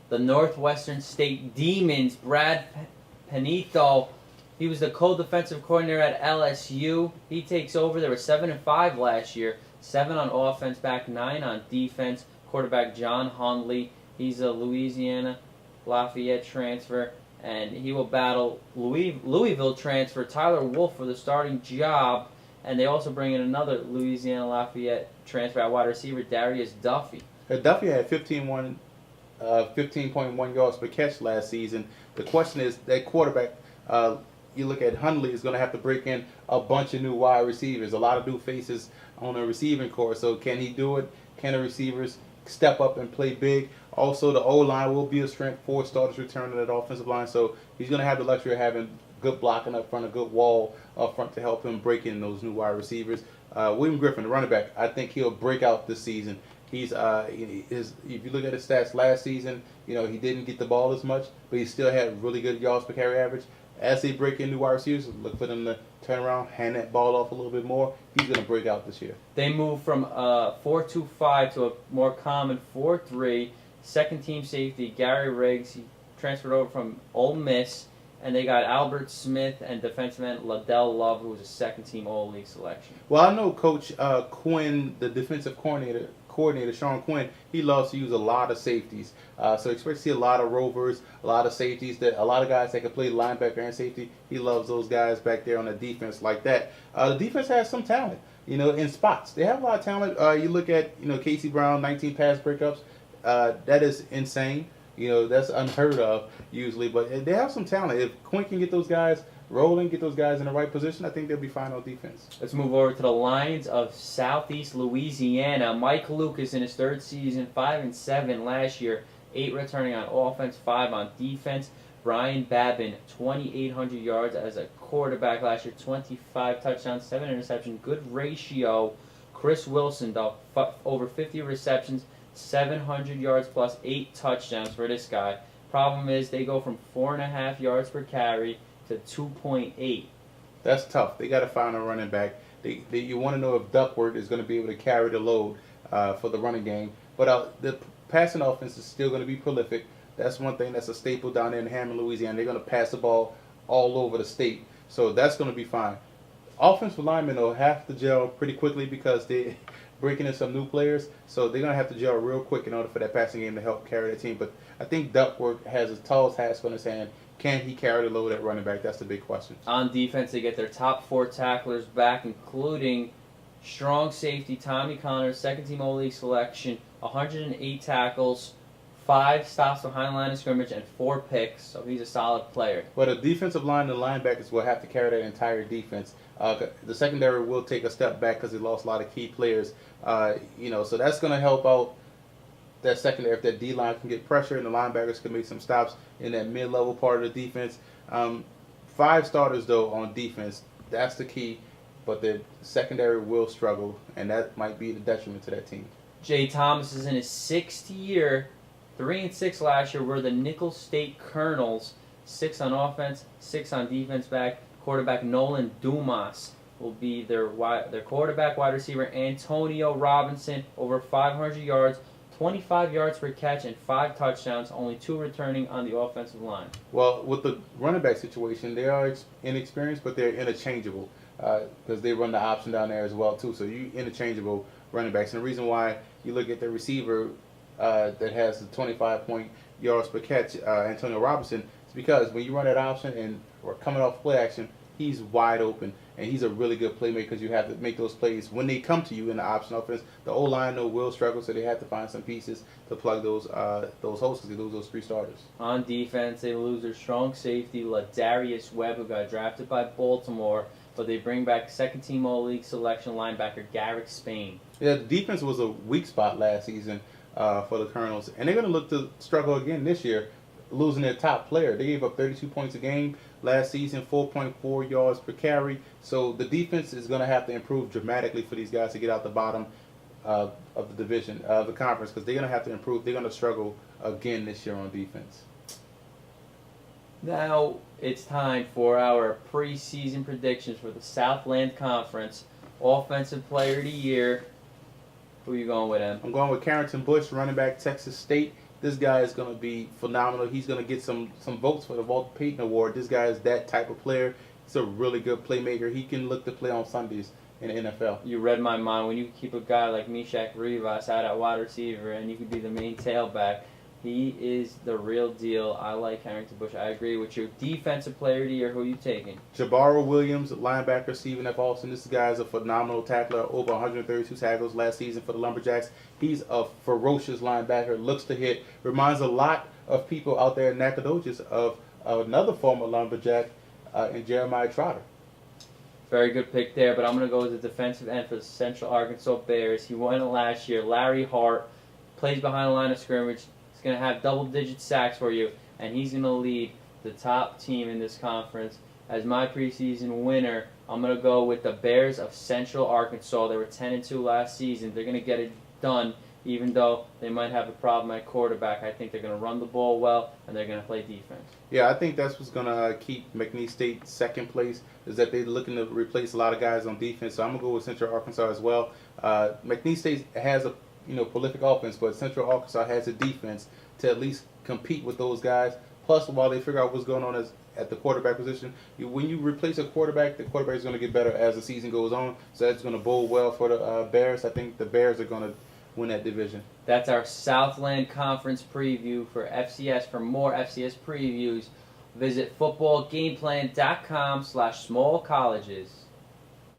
the Northwestern State Demons. Brad Panito, he was the co-defensive coordinator at LSU. He takes over. They were 7-5 last year. 7 on offense, back 9 on defense. Quarterback John Hundley. He's a Louisiana Lafayette transfer, and he will battle Louisville transfer Tyler Wolf for the starting job. And they also bring in another Louisiana Lafayette transfer at wide receiver, Darius Duffy. Duffy had 15.1 yards per catch last season. The question is, that quarterback, you look at Hundley, is going to have to break in a bunch of new wide receivers, a lot of new faces on the receiving corps. So can he do it? Can the receivers step up and play big? Also, the O-line will be a strength. 4 starters return to that offensive line. So he's going to have the luxury of having good blocking up front, a good wall up front to help him break in those new wide receivers. William Griffin, the running back, I think he'll break out this season. He's if you look at his stats last season, he didn't get the ball as much, but he still had really good yards per carry average. As they break in new wide receivers, look for them to turn around, hand that ball off a little bit more. He's going to break out this year. They move from 4-2-5 to a more common 4-3. Second team safety Gary Riggs, he transferred over from Ole Miss, and they got Albert Smith and defenseman Ladell Love, who was a second team All-League selection. Well, I know Coach Quinn, the defensive coordinator Sean Quinn, he loves to use a lot of safeties. So expect to see a lot of rovers, a lot of safeties, a lot of guys that can play linebacker and safety. He loves those guys back there on the defense like that. The defense has some talent, in spots. They have a lot of talent. You look at, Casey Brown, 19 pass breakups. That is insane. That's unheard of usually, but they have some talent. If Quinn can get those guys rolling, get those guys in the right position, I think they'll be fine on defense. Let's move over to the Lions of Southeast Louisiana. Mike Lucas in his third season, 5-7 last year, 8 returning on offense, 5 on defense. Brian Babin, 2,800 yards as a quarterback last year, 25 touchdowns, 7 interceptions, good ratio. Chris Wilson, though, over 50 receptions, 700 yards plus 8 touchdowns for this guy. Problem is they go from 4.5 yards per carry to 2.8. That's tough. They got to find a running back. You want to know if Duckworth is going to be able to carry the load for the running game. But the passing offense is still going to be prolific. That's one thing that's a staple down there in Hammond, Louisiana. They're going to pass the ball all over the state. So that's going to be fine. Offensive linemen, though, have to gel pretty quickly because they're breaking in some new players. So they're going to have to gel real quick in order for that passing game to help carry the team. But I think Duckworth has a tall task on his hand. Can he carry the load at running back? That's the big question. On defense, they get their top 4 tacklers back, including strong safety Tommy Connors, second-team All-League selection, 108 tackles, 5 stops behind line of scrimmage, and 4 picks. So he's a solid player. But the defensive line and the linebackers will have to carry that entire defense. The secondary will take a step back because they lost a lot of key players. So that's going to help out that secondary if that D-line can get pressure and the linebackers can make some stops in that mid-level part of the defense. 5 starters, though, on defense, that's the key. But the secondary will struggle, and that might be the detriment to that team. Jay Thomas is in his 6th year, 3-6 last year. Were the Nicholls State Colonels, 6 on offense, 6 on defense back. Quarterback Nolan Dumas will be their quarterback. Wide receiver Antonio Robinson, over 500 yards, 25 yards per catch, and 5 touchdowns, only 2 returning on the offensive line. Well, with the running back situation, they are inexperienced, but they're interchangeable because they run the option down there as well, too. So you interchangeable running backs. And the reason why you look at the receiver that has the 25 yards per catch, Antonio Robinson, is because when you run that option and we're coming off play action, he's wide open, and he's a really good playmaker because you have to make those plays when they come to you in the option offense. The O-line, though, will struggle, so they have to find some pieces to plug those holes because they lose those 3 starters. On defense, they lose their strong safety, Ladarius Webb, who got drafted by Baltimore, but they bring back second-team All-League selection linebacker Garrick Spain. Yeah, the defense was a weak spot last season for the Colonels, and they're going to look to struggle again this year, losing their top player. They gave up 32 points a game last season, 4.4 yards per carry. So the defense is going to have to improve dramatically for these guys to get out the bottom of the division, the conference, because they're going to have to improve. They're going to struggle again this year on defense. Now it's time for our preseason predictions for the Southland Conference. Offensive Player of the Year. Who are you going with, Em? I'm going with Carrington Bush, running back, Texas State. this guy is going to be phenomenal. He's going to get some votes for the Walter Payton Award. This guy is that type of player. He's a really good playmaker. He can look to play on Sundays in the NFL. You read my mind. When you keep a guy like Meshach Rivas out at wide receiver and you could be the main tailback, he is the real deal. I like Harrington Bush. I agree with you. Defensive player of the year, who are you taking? Jabaro Williams, linebacker, Stephen F. Austin. This guy is a phenomenal tackler, over 132 tackles last season for the Lumberjacks. He's a ferocious linebacker, looks to hit, reminds a lot of people out there in Nacogdoches of another former Lumberjack in Jeremiah Trotter. Very good pick there, but I'm going to go with the defensive end for the Central Arkansas Bears. He won it last year. Larry Hart plays behind the line of scrimmage. He's going to have double-digit sacks for you, and he's going to lead the top team in this conference. As my preseason winner, I'm going to go with the Bears of Central Arkansas. They were 10-2 last season. They're going to get it done, even though they might have a problem at quarterback. I think they're going to run the ball well, and they're going to play defense. Yeah, I think that's what's going to keep McNeese State second place, is that they're looking to replace a lot of guys on defense. So I'm going to go with Central Arkansas as well. McNeese State has a prolific offense, but Central Arkansas has a defense to at least compete with those guys. Plus, while they figure out what's going on at the quarterback position, when you replace a quarterback, the quarterback is going to get better as the season goes on. So that's going to bode well for the Bears. I think the Bears are going to win that division. That's our Southland Conference preview for FCS. For more FCS previews, visit footballgameplan.com/smallcolleges.